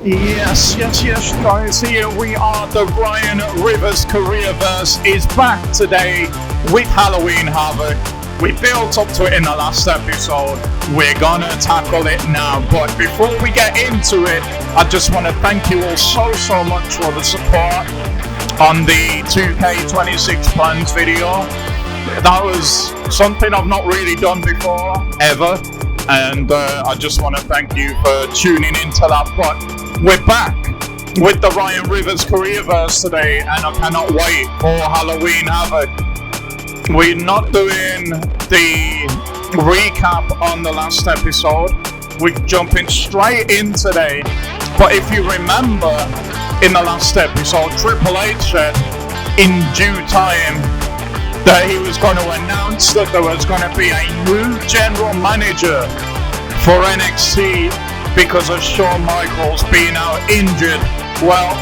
Yes, guys, here we are. The Ryan Rivers Careerverse is back today with Halloween Havoc. We built up to it in the last episode. We're gonna tackle it now, but before we get into it, I just want to thank you all so much for the support on the 2K26 plans video. That was something I've not really done before, ever. And I just want to thank you for tuning into that. But we're back with the Ryan Rivers Careerverse today, and I cannot wait for Halloween Havoc. We're not doing the recap on the last episode. We're jumping straight in today. But if you remember, in the last episode, Triple H said in due time that he was going to announce that there was going to be a new general manager for NXT because of Shawn Michaels being out injured. Well,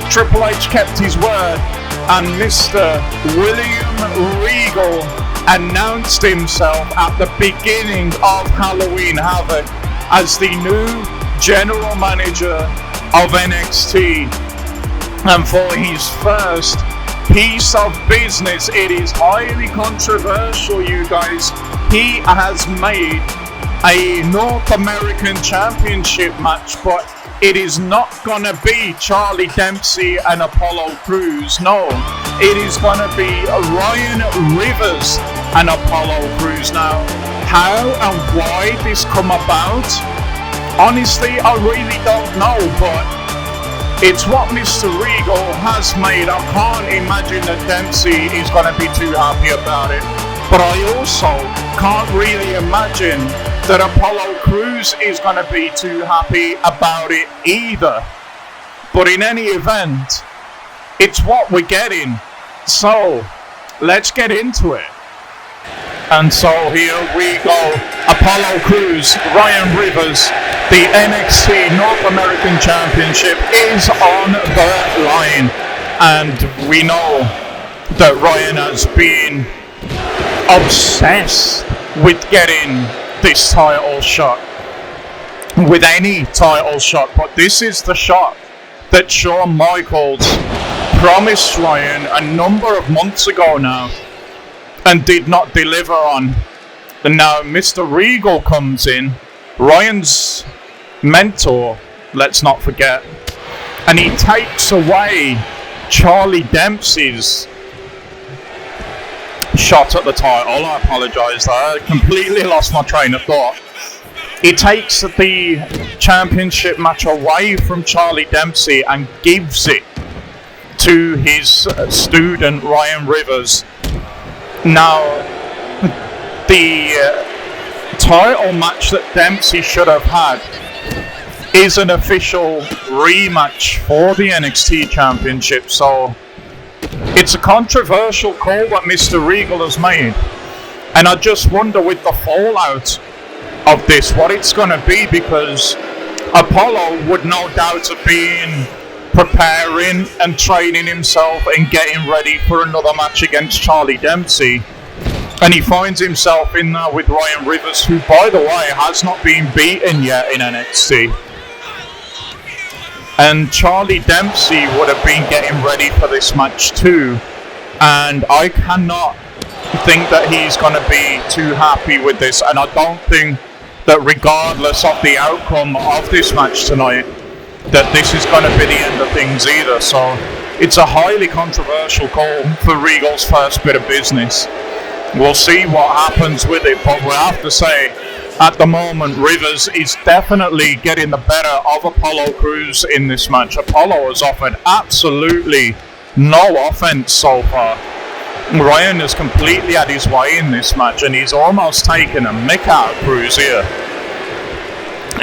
Triple H kept his word, and Mr. William Regal announced himself at the beginning of Halloween Havoc as the new general manager of NXT. And for his first piece of business, it is highly controversial, you guys. He has made a North American Championship match, but it is not gonna be Charlie Dempsey and Apollo Crews. No, it is gonna be Ryan Rivers and Apollo Crews. Now, how and why this come about? Honestly, I really don't know, but it's what Mr. Regal has made. I can't imagine that Dempsey is going to be too happy about it. But I also can't really imagine that Apollo Crews is going to be too happy about it either. But in any event, it's what we're getting. So, let's get into it. And so here we go. Apollo Crews, Ryan Rivers, the NXT North American Championship is on the line. And we know that Ryan has been obsessed with getting this title shot. With any title shot. But this is the shot that Shawn Michaels promised Ryan a number of months ago now, and did not deliver on. And now Mr. Regal comes in, Ryan's mentor, let's not forget, and he takes away Charlie Dempsey's shot at the title. I apologise there, I completely lost my train of thought. He takes the championship match away from Charlie Dempsey and gives it to his student Ryan Rivers. Now, the title match that Dempsey should have had is an official rematch for the NXT Championship, so it's a controversial call that Mr. Regal has made. And I just wonder with the fallout of this, what it's going to be, because Apollo would no doubt have been preparing and training himself and getting ready for another match against Charlie Dempsey, and he finds himself in there with Ryan Rivers, who, by the way, has not been beaten yet in NXT. And Charlie Dempsey would have been getting ready for this match too, and I cannot think that he's going to be too happy with this, and I don't think that regardless of the outcome of this match tonight, that this is going to be the end of things either. So it's a highly controversial call for Regal's first bit of business. We'll see what happens with it, but we'll have to say at the moment Rivers is definitely getting the better of Apollo Crews in this match. Apollo has offered absolutely no offense so far. Ryan has completely had his way in this match, and he's almost taken a mick out of Crews here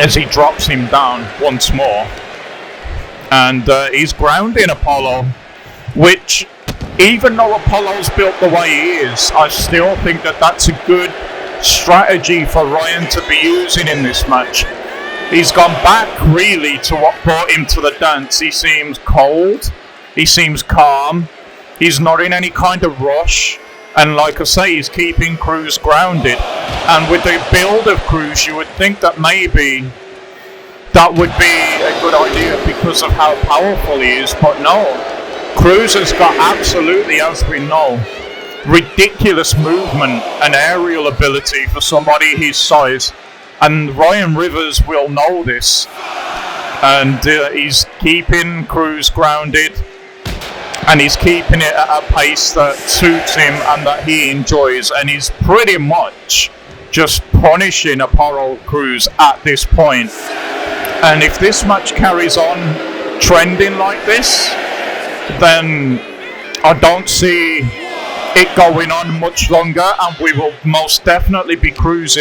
as he drops him down once more. And he's grounding Apollo, which, even though Apollo's built the way he is, I still think that that's a good strategy for Ryan to be using in this match. He's gone back really to what brought him to the dance. He seems cold, he seems calm, he's not in any kind of rush, and like I say, he's keeping Crews grounded. And with the build of Crews, you would think that maybe that would be a good idea because of how powerful he is, but no. Cruz has got absolutely, as we know, ridiculous movement and aerial ability for somebody his size, and Ryan Rivers will know this, and he's keeping Cruz grounded, and he's keeping it at a pace that suits him and that he enjoys, and he's pretty much just punishing Apollo Cruz at this point. And if this match carries on trending like this, then I don't see it going on much longer, and we will most definitely be crowning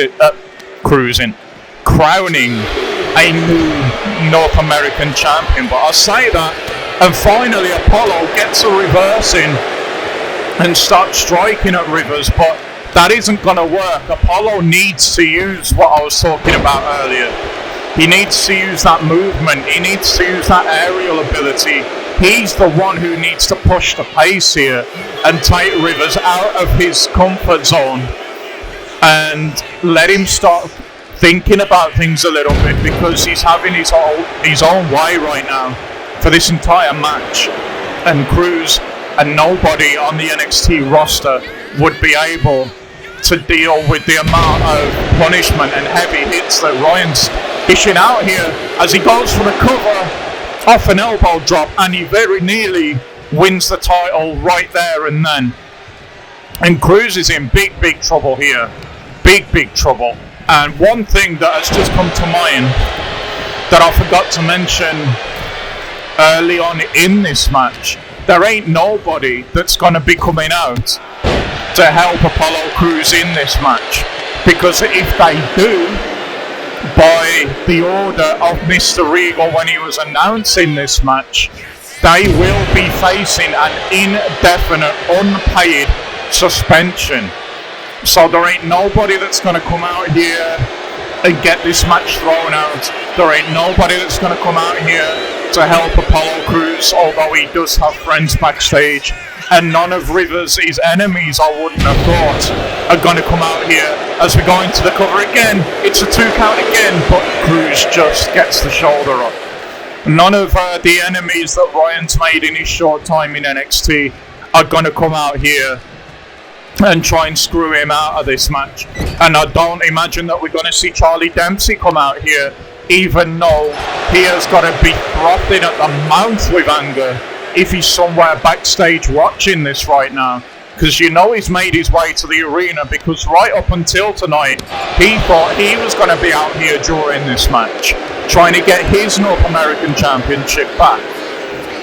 a new North American champion. But I'll say that, and finally Apollo gets a reverse in and starts striking at Rivers, but that isn't going to work. Apollo needs to use what I was talking about earlier. He needs to use that movement, he needs to use that aerial ability. He's the one who needs to push the pace here and take Rivers out of his comfort zone and let him start thinking about things a little bit, because he's having his own way right now for this entire match. And Cruz and nobody on the NXT roster would be able to deal with the amount of punishment and heavy hits that Ryan's dishing out here as he goes for the cover off an elbow drop, and he very nearly wins the title right there and then. And Cruz is in big trouble here. Big trouble. And one thing that has just come to mind that I forgot to mention early on in this match, there ain't nobody that's going to be coming out to help Apollo Cruz in this match, because if they do, by the order of Mr. Regal when he was announcing this match, they will be facing an indefinite unpaid suspension. So there ain't nobody that's going to come out here and get this match thrown out. There ain't nobody that's going to come out here to help Apollo Cruz, although he does have friends backstage. And none of Rivers' enemies, I wouldn't have thought, are going to come out here as we go into the cover again. It's a 2 count again, but Cruz just gets the shoulder up. None of the enemies that Ryan's made in his short time in NXT are going to come out here and try and screw him out of this match. And I don't imagine that we're going to see Charlie Dempsey come out here, even though he has got to be frothing at the mouth with anger if he's somewhere backstage watching this right now. Because you know he's made his way to the arena, because right up until tonight, he thought he was going to be out here during this match, trying to get his North American Championship back.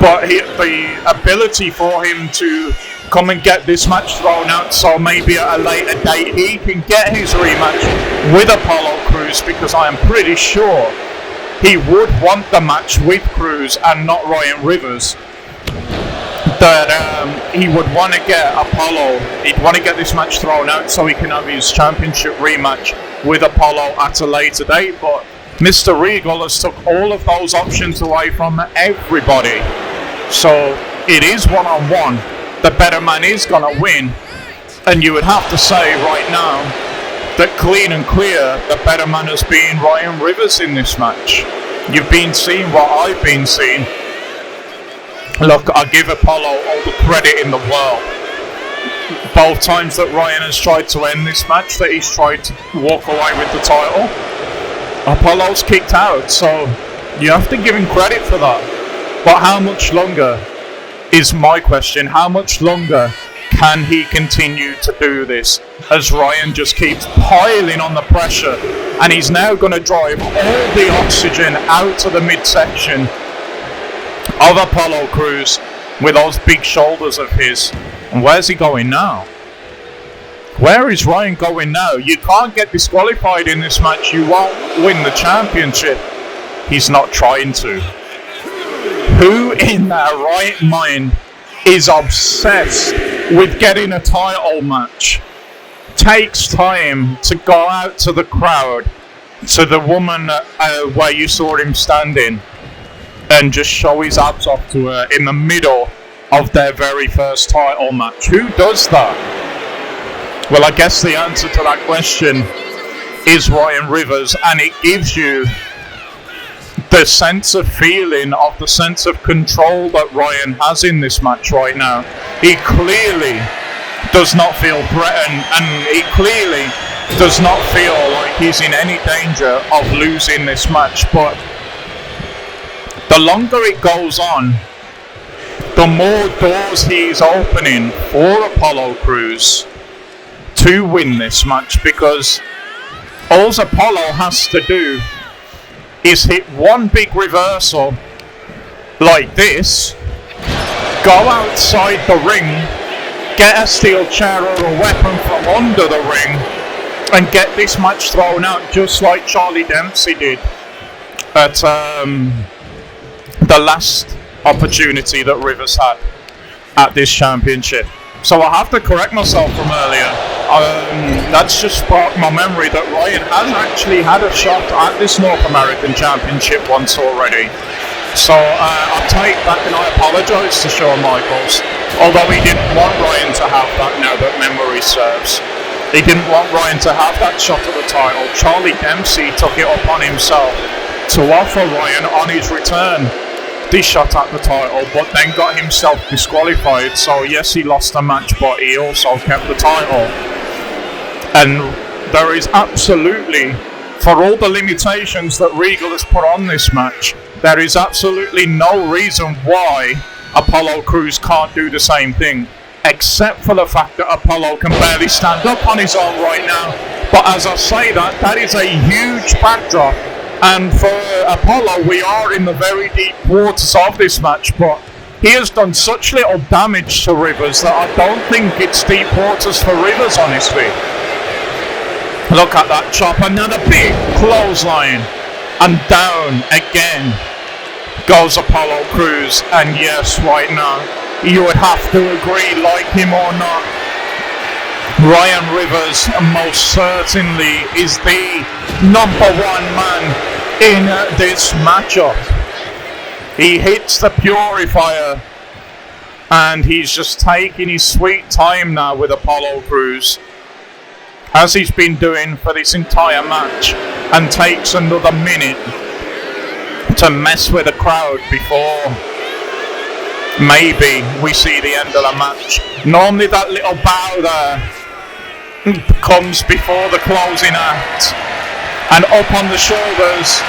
But the ability for him to come and get this match thrown out, so maybe at a later date he can get his rematch with Apollo Cruz, because I am pretty sure he would want the match with Cruz and not Ryan Rivers. That he would want to get Apollo, he'd want to get this match thrown out so he can have his championship rematch with Apollo at a later date. But Mr. Regal has took all of those options away from everybody. So it is one-on-one. The better man is going to win. And you would have to say right now that clean and clear, the better man has been Ryan Rivers in this match. You've been seeing what I've been seeing. Look, I give Apollo all the credit in the world. Both times that Ryan has tried to end this match, that he's tried to walk away with the title, Apollo's kicked out, so you have to give him credit for that. But how much longer is my question? How much longer can he continue to do this as Ryan just keeps piling on the pressure, and he's now going to drive all the oxygen out to the midsection of Apollo Cruz with those big shoulders of his. And where's he going now? Where is Ryan going now? You can't get disqualified in this match. You won't win the championship. He's not trying to. Who in their right mind is obsessed with getting a title match, takes time to go out to the crowd, to the woman where you saw him standing, and just show his abs off to her in the middle of their very first title match? Who does that? Well, I guess the answer to that question is Ryan Rivers, and it gives you the sense of feeling of the sense of control that Ryan has in this match right now. He clearly does not feel threatened, and he clearly does not feel like he's in any danger of losing this match. But the longer it goes on, the more doors he's opening for Apollo Crews to win this match, because all Apollo has to do is hit one big reversal like this, go outside the ring, get a steel chair or a weapon from under the ring, and get this match thrown out, just like Charlie Dempsey did at the last opportunity that Rivers had at this championship. So I have to correct myself from earlier. That's just sparked my memory that Ryan has actually had a shot at this North American Championship once already. So I'll take back and I apologise to Shawn Michaels, although he didn't want Ryan to have that now that memory serves. He didn't want Ryan to have that shot at the title. Charlie Dempsey took it upon himself to offer Ryan on his return this shot at the title, but then got himself disqualified. So yes, he lost the match, but he also kept the title. And there is absolutely, for all the limitations that Regal has put on this match, there is absolutely no reason why Apollo Crews can't do the same thing, except for the fact that Apollo can barely stand up on his own right now. But as I say that is a huge backdrop. And for Apollo, we are in the very deep waters of this match, but he has done such little damage to Rivers that I don't think it's deep waters for Rivers, honestly. Look at that chop, another big clothesline, and down again goes Apollo Crews. And yes, right now, you would have to agree, like him or not, Ryan Rivers most certainly is the number one man in this matchup. He hits the Purifier, and he's just taking his sweet time now with Apollo Crews, as he's been doing for this entire match, and takes another minute to mess with the crowd before maybe we see the end of the match. Normally that little bow there comes before the closing act, and up on the shoulders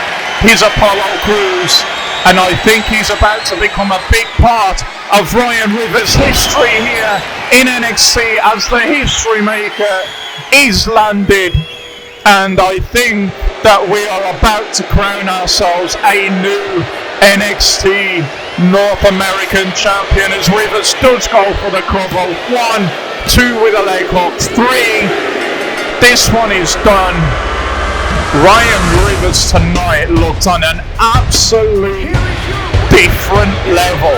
is Apollo Crews, and I think he's about to become a big part of Ryan Rivers' history here in NXT as the history maker is landed. And I think that we are about to crown ourselves a new NXT North American champion as Rivers does go for the cover. 1, 2 with a leg hook, 3. This one is done. Ryan Rivers tonight looked on an absolute different level.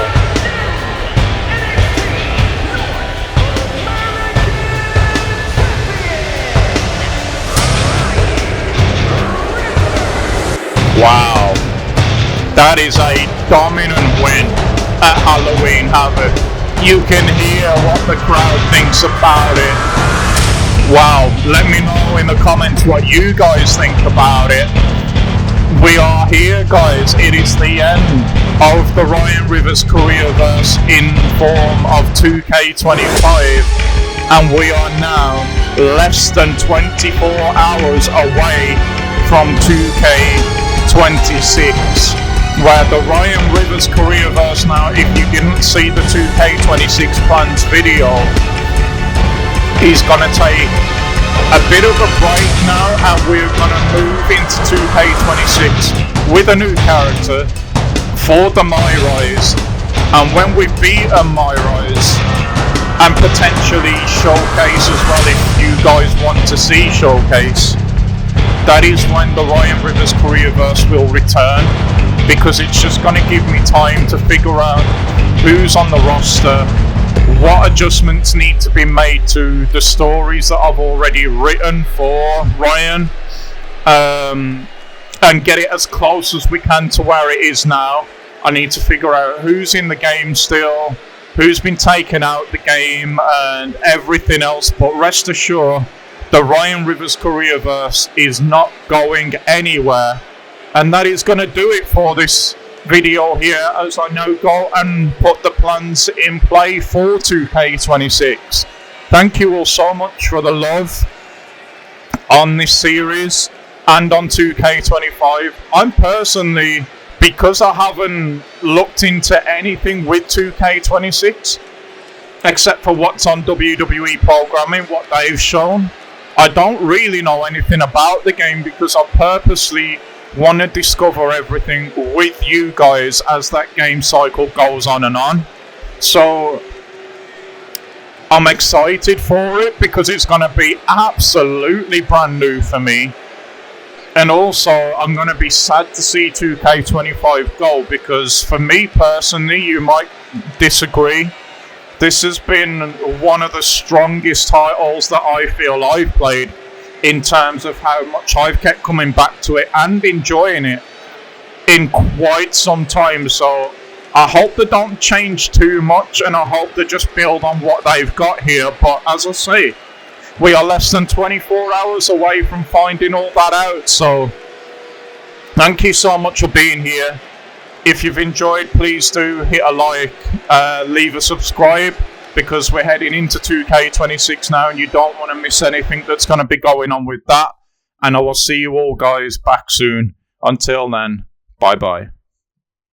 Wow, that is a dominant win at Halloween Havoc. You can hear what the crowd thinks about it. Wow, let me know in the comments what you guys think about it. We are here, guys. It is the end of the Ryan Rivers Careerverse in form of 2K25, and we are now less than 24 hours away from 2K26, where the Ryan Rivers Careerverse now, if you didn't see the 2K26 plans video, he's going to take a bit of a break now, and we're going to move into 2K26 with a new character for the Myrise. And when we beat a Myrise and potentially Showcase as well, if you guys want to see Showcase, that is when the Ryan Rivers Careerverse will return, because it's just going to give me time to figure out who's on the roster, what adjustments need to be made to the stories that I've already written for Ryan, and get it as close as we can to where it is now. I need to figure out who's in the game still, who's been taken out the game, and everything else. But rest assured, the Ryan Rivers Careerverse is not going anywhere And that is going to do it for this video here, as I now go and put the plans in play for 2K26. Thank you all so much for the love on this series and on 2K25. I'm personally, because I haven't looked into anything with 2K26 except for what's on WWE programming, what they've shown, I don't really know anything about the game, because I purposely want to discover everything with you guys as that game cycle goes on and on. So I'm excited for it because it's going to be absolutely brand new for me. And also I'm going to be sad to see 2K25 go, because for me personally, you might disagree, this has been one of the strongest titles that I feel I've played, in terms of how much I've kept coming back to it and enjoying it in quite some time. So I hope they don't change too much, and I hope they just build on what they've got here. But as I say, we are less than 24 hours away from finding all that out. So thank you so much for being here. If you've enjoyed, please do hit a like, leave a subscribe, because we're heading into 2K26 now and you don't want to miss anything that's going to be going on with that. And I will see you all guys back soon. Until then, bye bye.